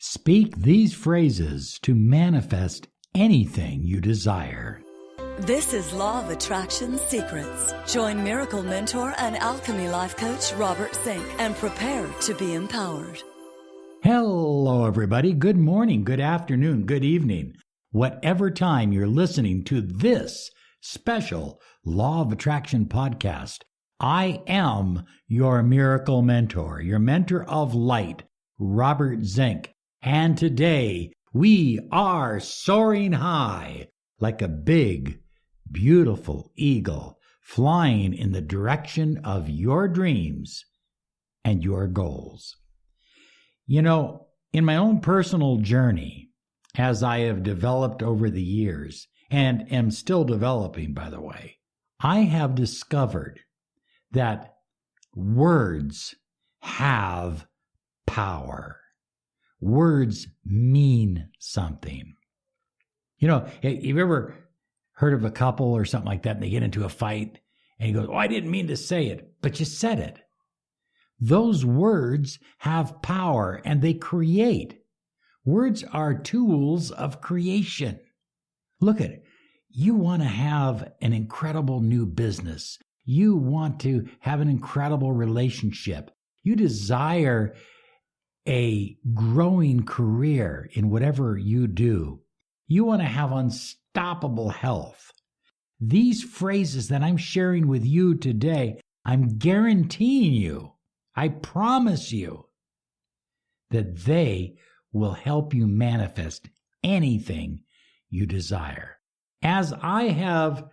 Speak these phrases to manifest anything you desire. This is Law of Attraction Secrets. Join Miracle Mentor and Alchemy Life Coach Robert Zink and prepare to be empowered. Hello, everybody. Good morning, good afternoon, good evening. Whatever time you're listening to this special Law of Attraction podcast, I am your Miracle Mentor, your mentor of light, Robert Zink. And today we are soaring high like a big, beautiful eagle flying in the direction of your dreams and your goals. You know, in my own personal journey, as I have developed over the years, and am still developing, by the way, I have discovered that words have power. Words mean something. You know, you've ever heard of a couple or something like that, and they get into a fight, and you go, "Oh, I didn't mean to say it," but you said it. Those words have power, and they create. Words are tools of creation. Look at it. You want to have an incredible new business. You want to have an incredible relationship. You desire a growing career in whatever you do. You want to have unstoppable health. These phrases that I'm sharing with you today, I'm guaranteeing you, I promise you, that they will help you manifest anything you desire. As I have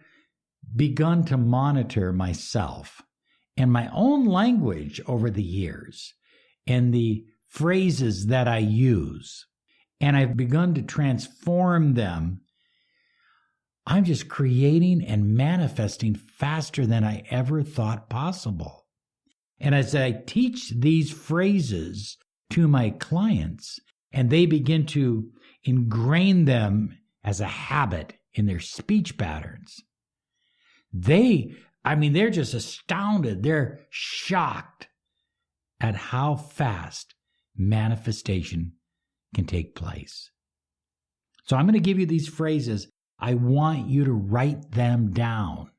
begun to monitor myself and my own language over the years and the phrases that I use, and I've begun to transform them, I'm just creating and manifesting faster than I ever thought possible. And as I teach these phrases to my clients, and they begin to ingrain them as a habit in their speech patterns, they're just astounded. They're shocked at how fast manifestation can take place. So I'm going to give you these phrases. I want you to write them down.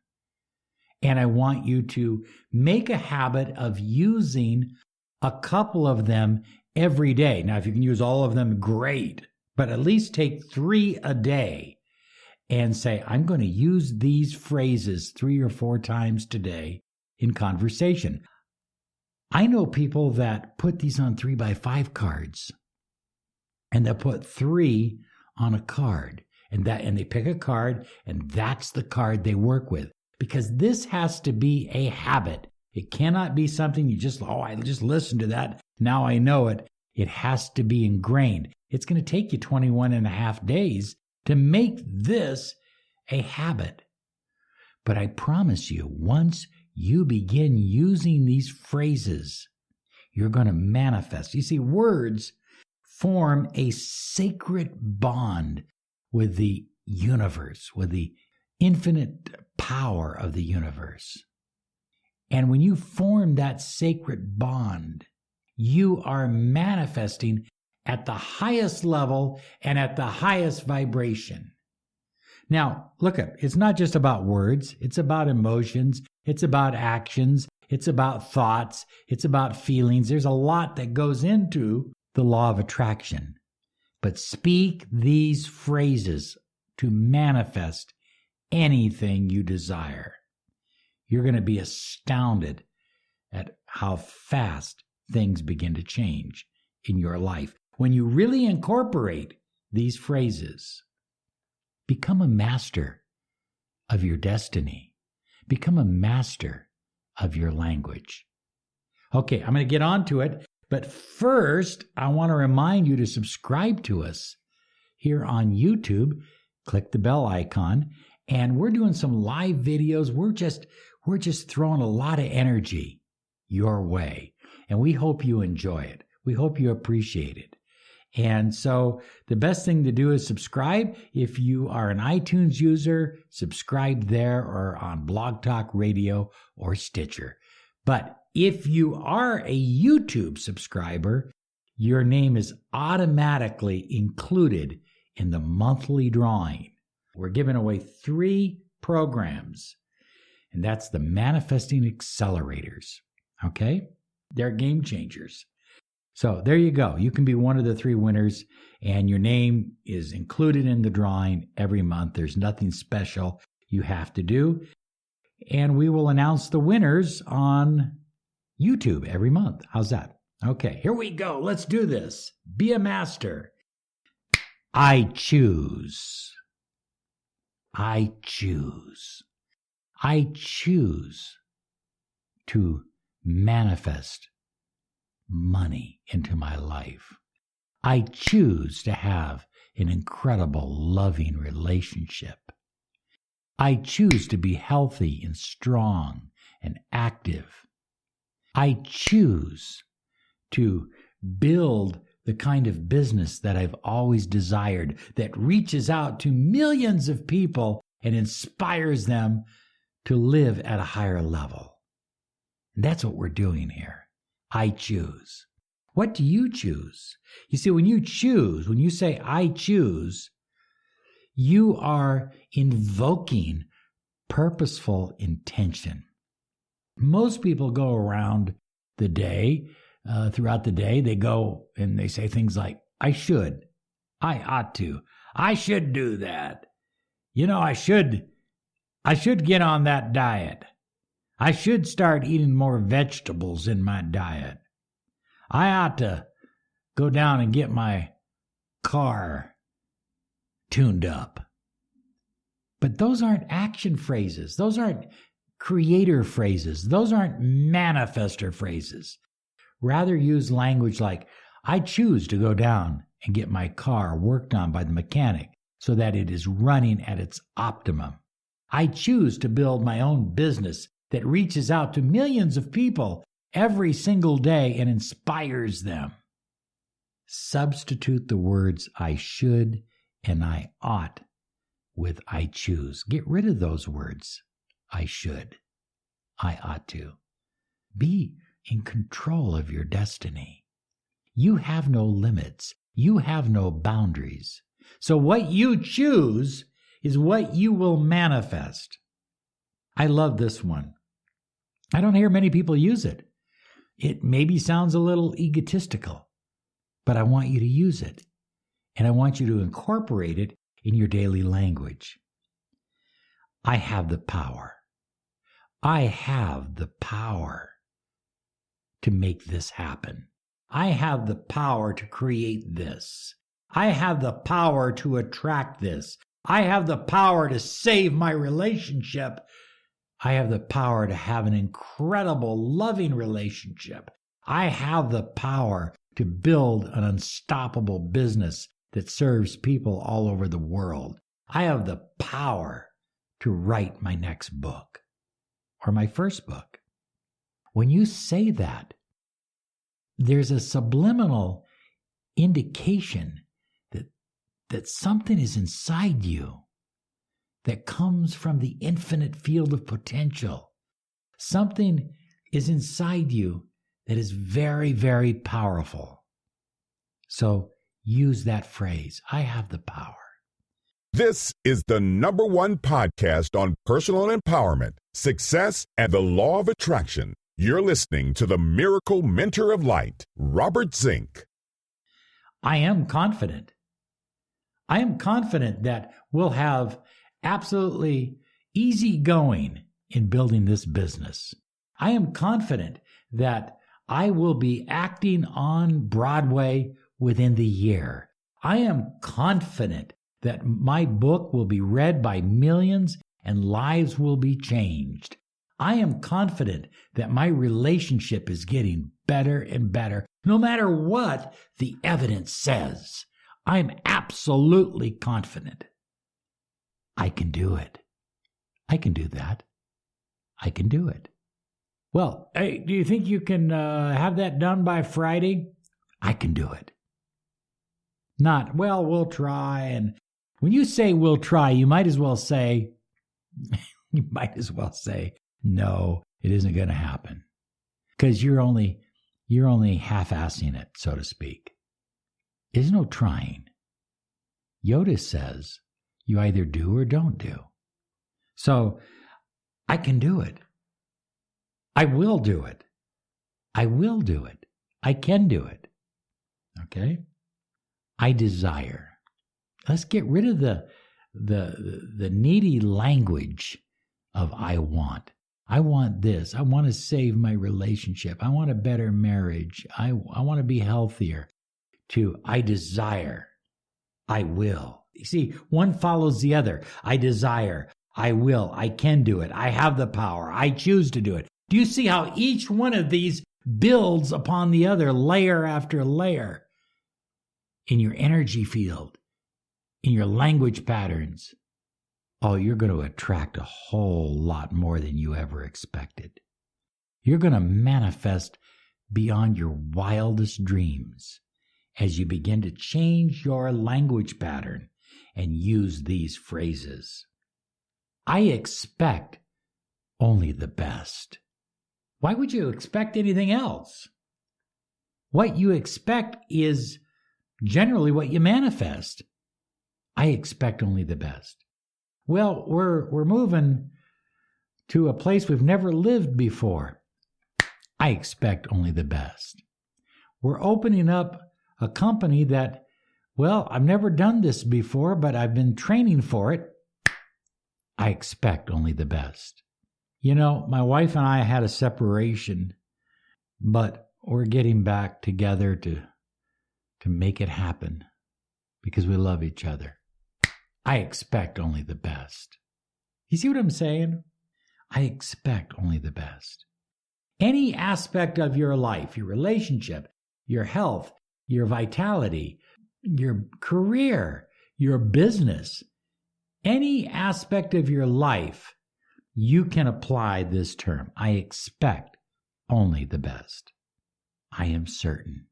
And I want you to make a habit of using a couple of them every day. Now, if you can use all of them, great. But at least take 3 a day and say, I'm going to use these phrases 3 or 4 times today in conversation. I know people that put these on 3x5 cards, and they'll put 3 on a card, and they pick a card, and that's the card they work with, because this has to be a habit. It cannot be something you just, I just listened to that, now I know it. It has to be ingrained. It's going to take you 21 and a half days to make this a habit. But I promise you, once you begin using these phrases, you're going to manifest. You see, words form a sacred bond with the universe, with the infinite power of the universe. And when you form that sacred bond, you are manifesting at the highest level and at the highest vibration. Now, look at it. It's not just about words. It's about emotions. It's about actions. It's about thoughts. It's about feelings. There's a lot that goes into the law of attraction. But speak these phrases to manifest anything you desire. You're going to be astounded at how fast things begin to change in your life when you really incorporate these phrases. Become a master of your destiny. Become a master of your language. Okay, I'm going to get on to it, but first, I want to remind you to subscribe to us here on YouTube. Click the bell icon, and we're doing some live videos. We're just throwing a lot of energy your way, and we hope you enjoy it. We hope you appreciate it. And so the best thing to do is subscribe. If you are an iTunes user, subscribe there or on Blog Talk Radio or Stitcher. But if you are a YouTube subscriber, your name is automatically included in the monthly drawing. We're giving away 3 programs, and that's the Manifesting Accelerators. Okay? They're game changers. So there you go. You can be one of the 3 winners, and your name is included in the drawing every month. There's nothing special you have to do. And we will announce the winners on YouTube every month. How's that? Okay, here we go. Let's do this. Be a master. I choose. I choose. I choose to manifest money into my life. I choose to have an incredible, loving relationship. I choose to be healthy and strong and active. I choose to build the kind of business that I've always desired, that reaches out to millions of people and inspires them to live at a higher level. And that's what we're doing here. I choose. What do you choose? You see, when you say I choose, you are invoking purposeful intention. Most people go around the day, throughout the day, they go and they say things like, I should, I ought to, I should do that. I should get on that diet. I should start eating more vegetables in my diet. I ought to go down and get my car tuned up. But those aren't action phrases. Those aren't creator phrases. Those aren't manifester phrases. Rather use language like, I choose to go down and get my car worked on by the mechanic so that it is running at its optimum. I choose to build my own business that reaches out to millions of people every single day and inspires them. Substitute the words I should and I ought with I choose. Get rid of those words. I should. I ought to. Be in control of your destiny. You have no limits. You have no boundaries. So what you choose is what you will manifest. I love this one. I don't hear many people use it. It maybe sounds a little egotistical, but I want you to use it. And I want you to incorporate it in your daily language. I have the power. I have the power to make this happen. I have the power to create this. I have the power to attract this. I have the power to save my relationship. I have the power to have an incredible, loving relationship. I have the power to build an unstoppable business that serves people all over the world. I have the power to write my next book or my first book. When you say that, there's a subliminal indication that something is inside you that comes from the infinite field of potential. Something is inside you that is very, very powerful. So use that phrase, I have the power. This is the #1 podcast on personal empowerment, success, and the law of attraction. You're listening to the Miracle Mentor of Light, Robert Zink. I am confident. I am confident that we'll have absolutely easy going in building this business. I am confident that I will be acting on Broadway within the year. I am confident that my book will be read by millions and lives will be changed. I am confident that my relationship is getting better and better, no matter what the evidence says. I'm absolutely confident. I can do it. I can do that. I can do it. Well, hey, do you think you can have that done by Friday? I can do it. Not, well, we'll try. And when you say we'll try, you might as well say, no, it isn't going to happen. Because you're only you're only half-assing it, so to speak. There's no trying. Yoda says you either do or don't do. So I can do it. I will do it. I will do it. I can do it. Okay? I desire. Let's get rid of the needy language of I want. I want this. I want to save my relationship. I want a better marriage. I want to be healthier. To I desire. I will. You see, one follows the other. I desire. I will. I can do it. I have the power. I choose to do it. Do you see how each one of these builds upon the other, layer after layer, in your energy field, in your language patterns? Oh, you're going to attract a whole lot more than you ever expected. You're going to manifest beyond your wildest dreams as you begin to change your language pattern and use these phrases. I expect only the best. Why would you expect anything else? What you expect is generally what you manifest. I expect only the best. Well, we're moving to a place we've never lived before. I expect only the best. We're opening up a company that, well, I've never done this before, but I've been training for it. I expect only the best. You know, my wife and I had a separation, but we're getting back together to make it happen because we love each other. I expect only the best. You see what I'm saying? I expect only the best. Any aspect of your life, your relationship, your health, your vitality, your career, your business, any aspect of your life, you can apply this term. I expect only the best. I am certain.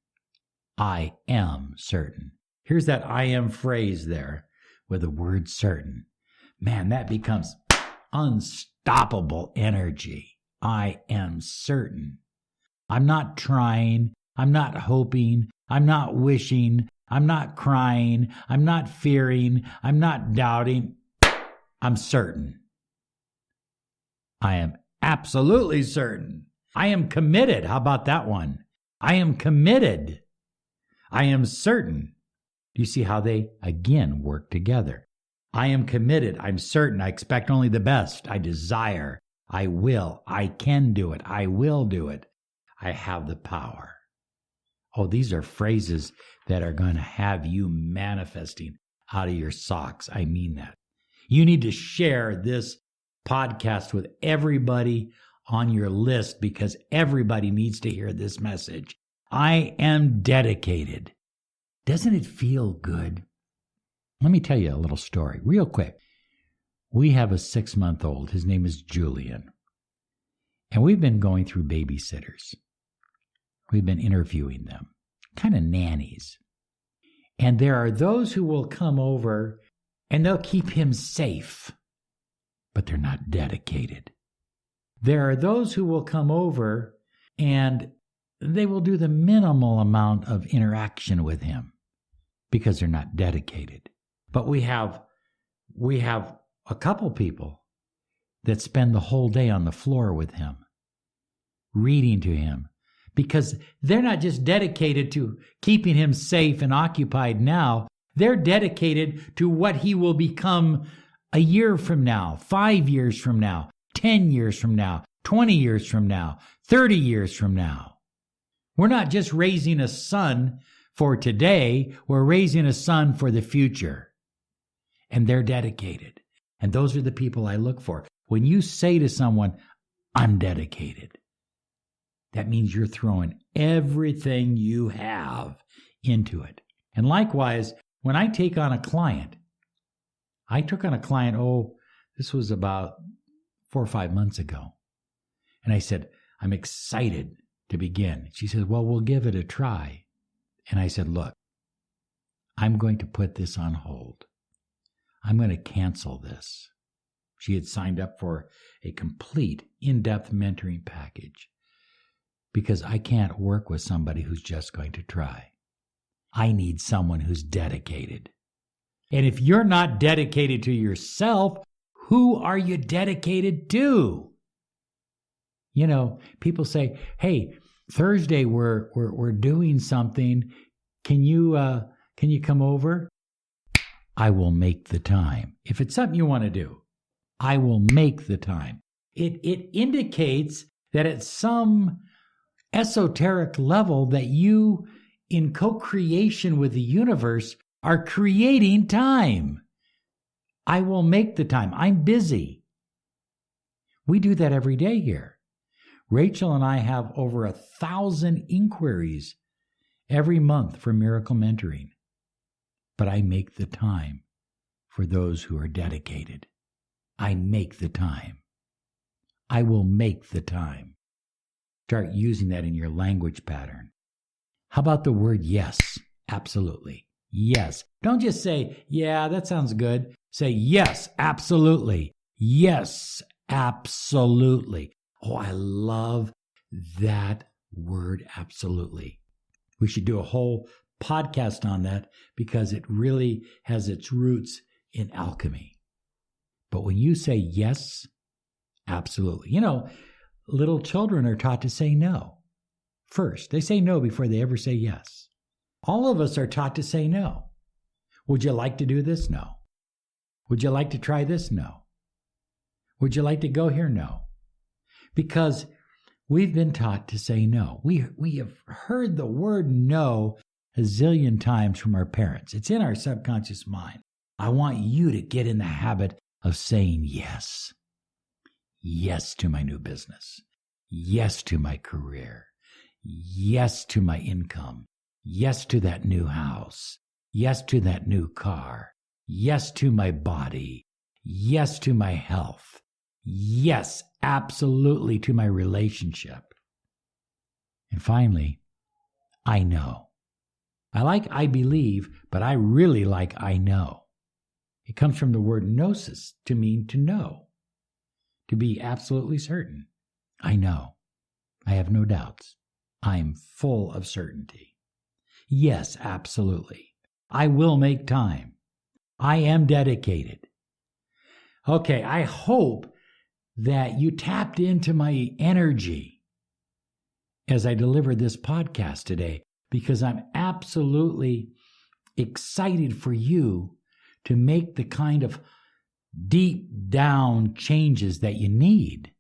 I am certain. Here's that I am phrase there with the word certain. Man, that becomes unstoppable energy. I am certain. I'm not trying. I'm not hoping. I'm not wishing. I'm not crying. I'm not fearing. I'm not doubting. I'm certain. I am absolutely certain. I am committed. How about that one? I am committed. I am certain. Do you see how they, again, work together? I am committed. I'm certain. I expect only the best. I desire. I will. I can do it. I will do it. I have the power. Oh, these are phrases that are going to have you manifesting out of your socks. I mean that. You need to share this podcast with everybody on your list because everybody needs to hear this message. I am dedicated. Doesn't it feel good? Let me tell you a little story real quick. We have a 6-month-old. His name is Julian. And we've been going through babysitters. We've been interviewing them, kind of nannies. And there are those who will come over and they'll keep him safe, but they're not dedicated. There are those who will come over and they will do the minimal amount of interaction with him because they're not dedicated. But we have a couple people that spend the whole day on the floor with him, reading to him, because they're not just dedicated to keeping him safe and occupied now, they're dedicated to what he will become a year from now, 5 years from now, 10 years from now, 20 years from now, 30 years from now. We're not just raising a son for today, we're raising a son for the future. And they're dedicated. And those are the people I look for. When you say to someone, I'm dedicated, that means you're throwing everything you have into it. And likewise, when I take on a client, I took on a client, this was about 4 or 5 months ago. And I said, I'm excited to begin. She said, well, we'll give it a try. And I said, look, I'm going to put this on hold. I'm going to cancel this. She had signed up for a complete in-depth mentoring package because I can't work with somebody who's just going to try. I need someone who's dedicated. And if you're not dedicated to yourself, who are you dedicated to? You know, people say, hey, Thursday we're doing something. Can you come over? I will make the time. If it's something you want to do, I will make the time. It indicates that at some esoteric level that you, in co-creation with the universe, are creating time. I will make the time. I'm busy. We do that every day here. Rachel and I have over 1,000 inquiries every month for Miracle Mentoring. But I make the time for those who are dedicated. I make the time. I will make the time. Start using that in your language pattern. How about the word yes? Absolutely. Yes. Don't just say, yeah, that sounds good. Say, yes, absolutely. Yes, absolutely. Oh, I love that word, absolutely. We should do a whole podcast on that because it really has its roots in alchemy. But when you say yes, absolutely. You know, little children are taught to say no first. They say no before they ever say yes. All of us are taught to say no. Would you like to do this? No. Would you like to try this? No. Would you like to go here? No. Because we've been taught to say no. We have heard the word no a zillion times from our parents. It's in our subconscious mind. I want you to get in the habit of saying yes. Yes to my new business. Yes to my career. Yes to my income. Yes to that new house. Yes to that new car. Yes to my body. Yes to my health. Yes, absolutely to my relationship. And finally, I know. I like I believe, but I really like I know. It comes from the word gnosis, to mean to know, to be absolutely certain. I know. I have no doubts. I am full of certainty. Yes, absolutely. I will make time. I am dedicated. Okay, I hope that you tapped into my energy as I delivered this podcast today, because I'm absolutely excited for you to make the kind of deep down changes that you need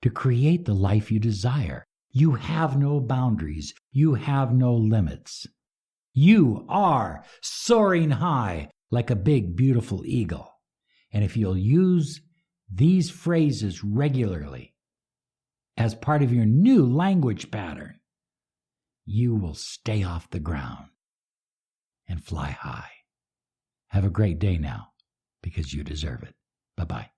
to create the life you desire. You have no boundaries. You have no limits. You are soaring high like a big, beautiful eagle. And if you'll use these phrases regularly as part of your new language pattern, you will stay off the ground and fly high. Have a great day now, because you deserve it. Bye-bye.